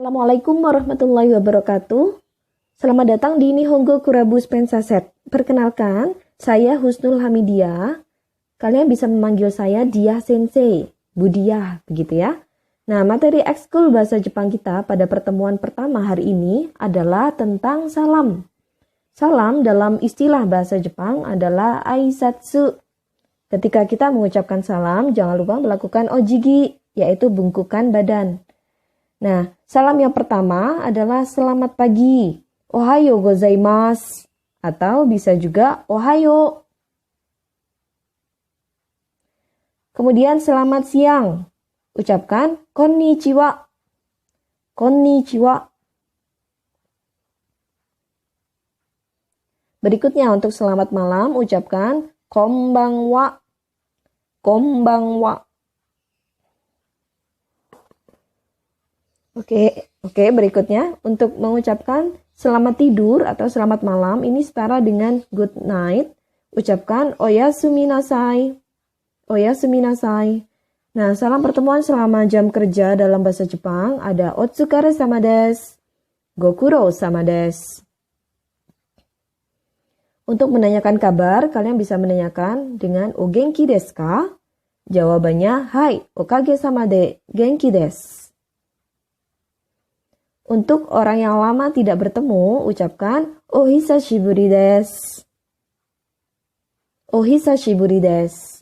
Assalamualaikum warahmatullahi wabarakatuh. Selamat datang di Nihongo Kurabus Pensaset. Perkenalkan, saya Husnul Hamidia. Kalian bisa memanggil saya Dia Sensei, Budiah, begitu ya. Nah, materi ekskul bahasa Jepang kita pada pertemuan pertama hari ini adalah tentang salam. Salam dalam istilah bahasa Jepang adalah aisatsu. Ketika kita mengucapkan salam, jangan lupa melakukan ojigi, yaitu bungkukan badan. Nah, salam yang pertama adalah selamat pagi, ohayo gozaimasu, atau bisa juga ohayo. Kemudian selamat siang, ucapkan konnichiwa, konnichiwa. Berikutnya untuk selamat malam, ucapkan konbanwa, konbanwa. Oke, berikutnya untuk mengucapkan selamat tidur atau selamat malam ini setara dengan good night. Ucapkan oyasumi nasai. Oyasumi nasai. Nah, salam pertemuan selama jam kerja dalam bahasa Jepang ada otsukare sama desu, gokuro sama desu. Untuk menanyakan kabar, kalian bisa menanyakan dengan o genki desu ka? Jawabannya hai, okage sama de genki desu. Untuk orang yang lama tidak bertemu, ucapkan ohisashiburi desu. Ohisashiburi desu.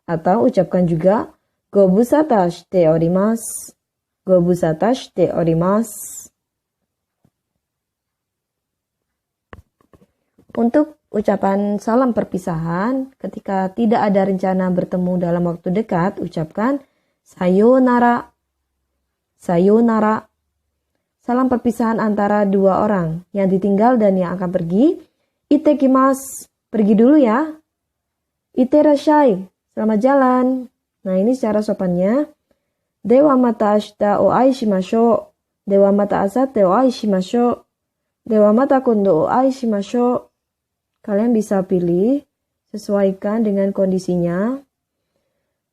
Atau ucapkan juga gobusata shite orimasu. Gobusata shite orimasu. Untuk ucapan salam perpisahan, ketika tidak ada rencana bertemu dalam waktu dekat, ucapkan sayonara. Sayonara. Salam perpisahan antara dua orang yang ditinggal dan yang akan pergi. Itekimasu, pergi dulu ya. Iterashai, selamat jalan. Nah, ini secara sopannya. Dewa mata ashita o ai shimashou. Dewa mata asate o ai shimashou. Dewa mata kondo o ai shimashou. Kalian bisa pilih, sesuaikan dengan kondisinya.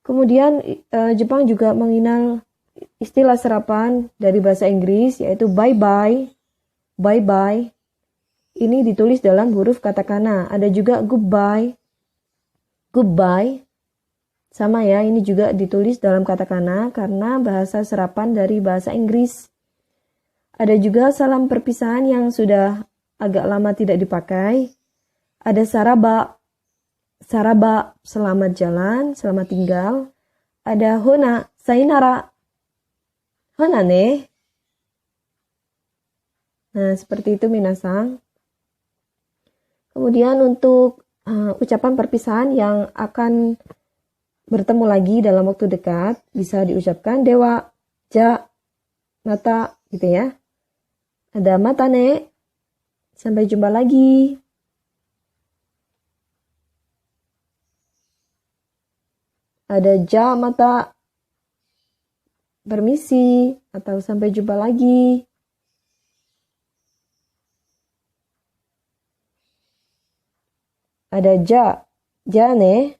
Kemudian Jepang juga mengenal istilah serapan dari bahasa Inggris yaitu bye-bye. Bye-bye. Ini ditulis dalam huruf katakana. Ada juga goodbye. Goodbye. Sama ya, ini juga ditulis dalam katakana karena bahasa serapan dari bahasa Inggris. Ada juga salam perpisahan yang sudah agak lama tidak dipakai. Ada saraba. Saraba, selamat jalan, selamat tinggal. Ada hona, sayonara. Hona ne. Nah, seperti itu minasang. Kemudian untuk ucapan perpisahan yang akan bertemu lagi dalam waktu dekat, bisa diucapkan dewa, ja, mata, gitu ya. Ada mata ne. Sampai jumpa lagi. Ada ja, mata. Permisi, atau sampai jumpa lagi. Ada ja, jane,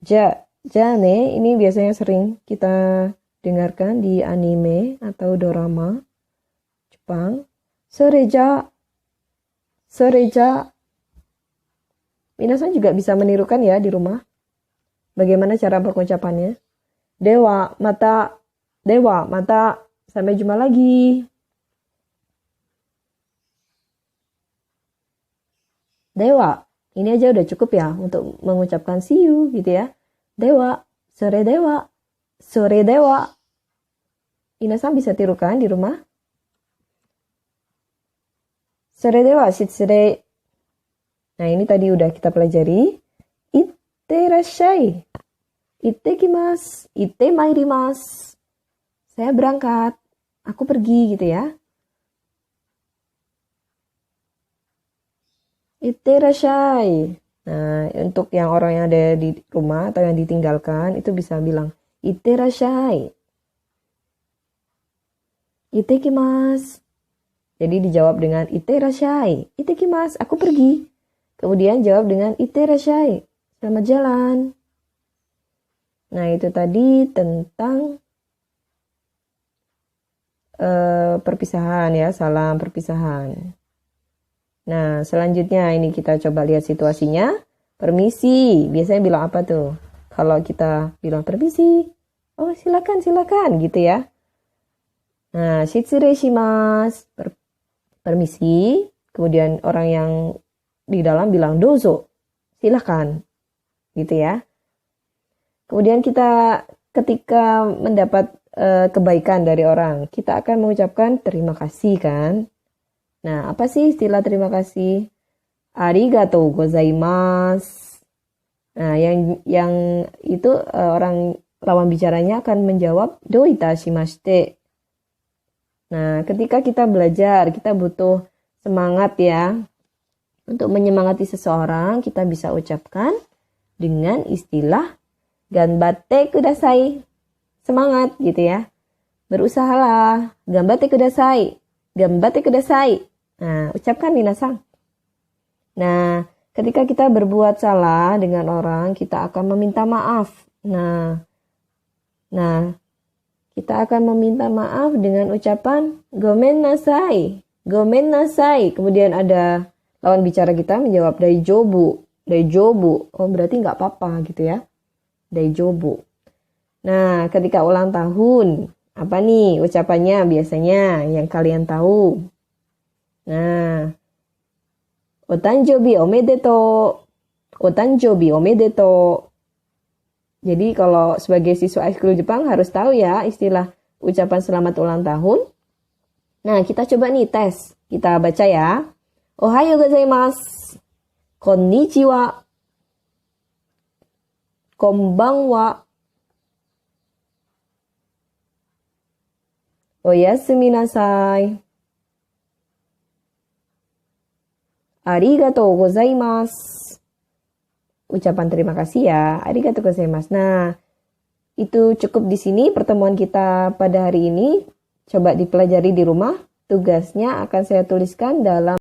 jane, ini biasanya sering kita dengarkan di anime atau dorama Jepang. Soreja, soreja. Minasan juga bisa menirukan ya di rumah. Bagaimana cara pengucapannya? Dewa, mata. Dewa, mata. Sampai jumpa lagi. Dewa, ini aja udah cukup ya untuk mengucapkan see you gitu ya. Dewa, sore dewa, sore dewa. Inasan bisa tirukan di rumah. Sore dewa, shitsure. Nah, ini tadi udah kita pelajari. Itterashai. Ittekimasu. Itte mairimasu. Saya berangkat, aku pergi gitu ya. Itterashai. Nah, untuk yang orang yang ada di rumah atau yang ditinggalkan, itu bisa bilang itterashai. Ittekimasu. Jadi dijawab dengan itterashai. Ittekimasu, aku pergi. Kemudian jawab dengan itterashai. Selamat jalan. Nah, itu tadi tentang perpisahan ya, salam perpisahan. Nah, selanjutnya ini kita coba lihat situasinya. Permisi, biasanya bilang apa tuh? Kalau kita bilang permisi, oh silakan gitu ya. Nah, shitsurei shimasu, permisi. Kemudian orang yang di dalam bilang dozo, silakan, gitu ya. Kemudian kita ketika mendapat kebaikan dari orang, kita akan mengucapkan terima kasih kan. Nah, apa sih istilah terima kasih? Arigatou gozaimasu. Nah, yang itu orang lawan bicaranya akan menjawab do itashimashite. Nah, ketika kita belajar, kita butuh semangat ya. Untuk menyemangati seseorang, kita bisa ucapkan dengan istilah ganbatte kudasai. Semangat gitu ya. Berusahalah. Ganbatte kudasai. Ganbatte kudasai. Nah, ucapkan minasang. Nah, ketika kita berbuat salah dengan orang, kita akan meminta maaf. Nah, kita akan meminta maaf dengan ucapan gomen nasai. Gomen nasai. Kemudian ada lawan bicara kita menjawab daijobu. Daijobu. Oh, berarti nggak apa-apa gitu ya. Daijobu. Nah, ketika ulang tahun, apa nih ucapannya biasanya yang kalian tahu? Nah, otanjobi omedetou. Otanjobi omedetou. Jadi kalau sebagai siswa ekskul Jepang harus tahu ya istilah ucapan selamat ulang tahun. Nah, kita coba nih tes. Kita baca ya. Ohayo gozaimasu. Konnichiwa. Konbanwa. Oyasumi nasai. Arigatou gozaimasu. Ucapan terima kasih ya. Arigatou gozaimasu. Nah, itu cukup di sini pertemuan kita pada hari ini. Coba dipelajari di rumah. Tugasnya akan saya tuliskan dalam